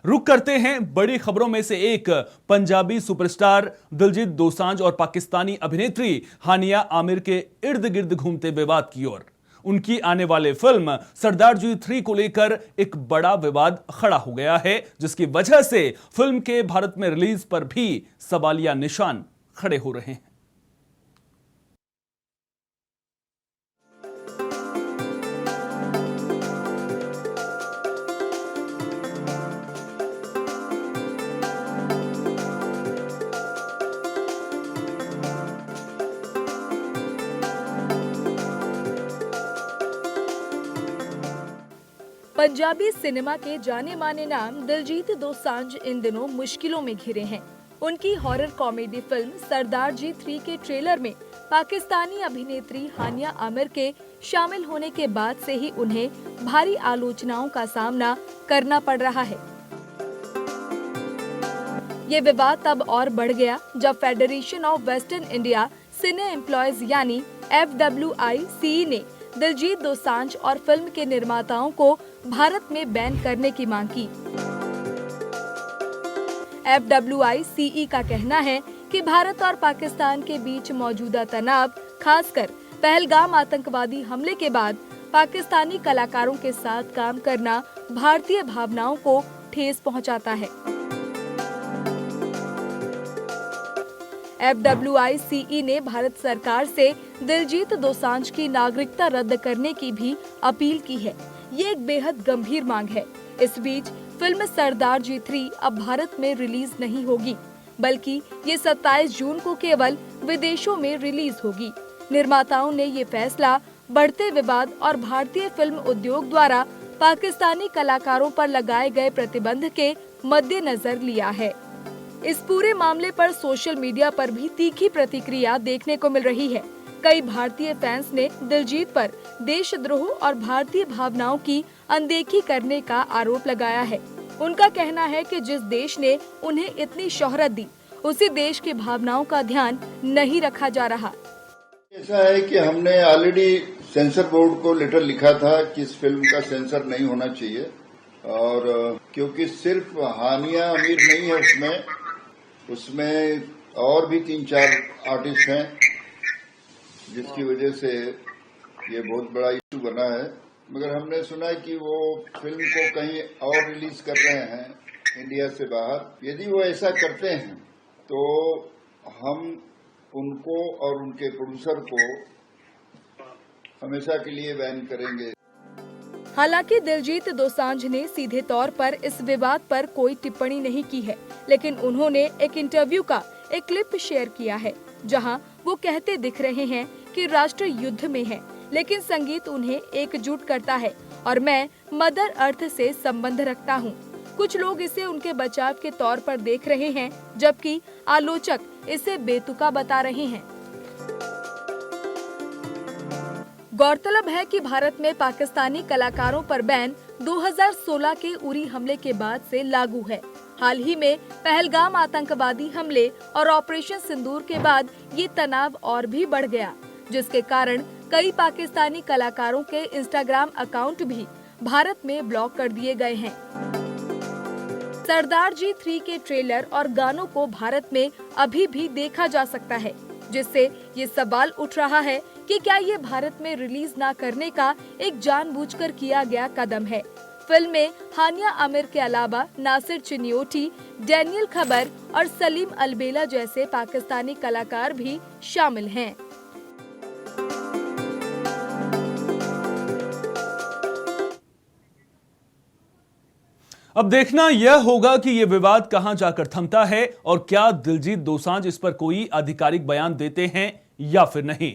रुक करते हैं बड़ी खबरों में से एक पंजाबी सुपरस्टार दिलजीत दोसांझ और पाकिस्तानी अभिनेत्री हानिया आमिर के इर्द गिर्द घूमते विवाद की ओर। उनकी आने वाली फिल्म सरदार जी 3 को लेकर एक बड़ा विवाद खड़ा हो गया है, जिसकी वजह से फिल्म के भारत में रिलीज पर भी सवालिया निशान खड़े हो रहे हैं। पंजाबी सिनेमा के जाने माने नाम दिलजीत दोसांझ इन दिनों मुश्किलों में घिरे हैं। उनकी हॉरर कॉमेडी फिल्म सरदार जी 3 के ट्रेलर में पाकिस्तानी अभिनेत्री हानिया आमिर के शामिल होने के बाद से ही उन्हें भारी आलोचनाओं का सामना करना पड़ रहा है। ये विवाद तब और बढ़ गया जब federation of western India cine employees यानी FWICE ने दिलजीत दोसांझ और फिल्म के निर्माताओं को भारत में बैन करने की मांग की। FWICE का कहना है कि भारत और पाकिस्तान के बीच मौजूदा तनाव, खासकर पहलगाम आतंकवादी हमले के बाद पाकिस्तानी कलाकारों के साथ काम करना भारतीय भावनाओं को ठेस पहुंचाता है। FWICE ने भारत सरकार से दिलजीत दोसांझ की नागरिकता रद्द करने की भी अपील की है। ये एक बेहद गंभीर मांग है। इस बीच फिल्म सरदार जी 3 अब भारत में रिलीज नहीं होगी, बल्कि ये 27 जून को केवल विदेशों में रिलीज होगी। निर्माताओं ने ये फैसला बढ़ते विवाद और भारतीय फिल्म उद्योग द्वारा पाकिस्तानी कलाकारों पर लगाए गए प्रतिबंध के मद्देनजर लिया है। इस पूरे मामले पर सोशल मीडिया पर भी तीखी प्रतिक्रिया देखने को मिल रही है। कई भारतीय फैंस ने दिलजीत पर देशद्रोह और भारतीय भावनाओं की अनदेखी करने का आरोप लगाया है। उनका कहना है कि जिस देश ने उन्हें इतनी शोहरत दी, उसी देश की भावनाओं का ध्यान नहीं रखा जा रहा। ऐसा है कि हमने ऑलरेडी सेंसर बोर्ड को लेटर लिखा था कि इस फिल्म का सेंसर नहीं होना चाहिए, और क्योंकि सिर्फ हानिया आमिर नहीं है उसमें और भी 3-4 आर्टिस्ट हैं, जिसकी वजह से ये बहुत बड़ा इशू बना है। मगर हमने सुना है कि वो फिल्म को कहीं और रिलीज कर रहे हैं इंडिया से बाहर। यदि वो ऐसा करते हैं तो हम उनको और उनके प्रोड्यूसर को हमेशा के लिए बैन करेंगे। हालांकि दिलजीत दोसांझ ने सीधे तौर पर इस विवाद पर कोई टिप्पणी नहीं की है, लेकिन उन्होंने एक इंटरव्यू का एक क्लिप शेयर किया है, जहां वो कहते दिख रहे हैं कि राष्ट्र युद्ध में है, लेकिन संगीत उन्हें एकजुट करता है और मैं मदर अर्थ से संबंध रखता हूं। कुछ लोग इसे उनके बचाव के तौर पर देख रहे हैं, जबकि आलोचक इसे बेतुका बता रहे हैं। गौरतलब है कि भारत में पाकिस्तानी कलाकारों पर बैन 2016 के उरी हमले के बाद से लागू है। हाल ही में पहलगाम आतंकवादी हमले और ऑपरेशन सिंदूर के बाद ये तनाव और भी बढ़ गया, जिसके कारण कई पाकिस्तानी कलाकारों के इंस्टाग्राम अकाउंट भी भारत में ब्लॉक कर दिए गए हैं। सरदार जी 3 के ट्रेलर और गानों को भारत में अभी भी देखा जा सकता है, जिससे ये सवाल उठ रहा है कि क्या ये भारत में रिलीज ना करने का एक जानबूझकर किया गया कदम है। फिल्म में हानिया आमिर के अलावा नासिर चिन्योटी, डैनियल खबर और सलीम अलबेला जैसे पाकिस्तानी कलाकार भी शामिल हैं। अब देखना यह होगा कि यह विवाद कहां जाकर थमता है और क्या दिलजीत दोसांझ इस पर कोई आधिकारिक बयान देते हैं या फिर नहीं।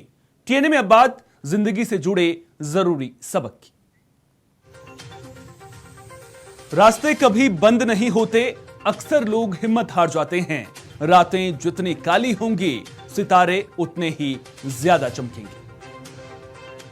TNA में अब बात जिंदगी से जुड़े जरूरी सबक की। रास्ते कभी बंद नहीं होते, अक्सर लोग हिम्मत हार जाते हैं। रातें जितनी काली होंगी, सितारे उतने ही ज्यादा चमकेंगे।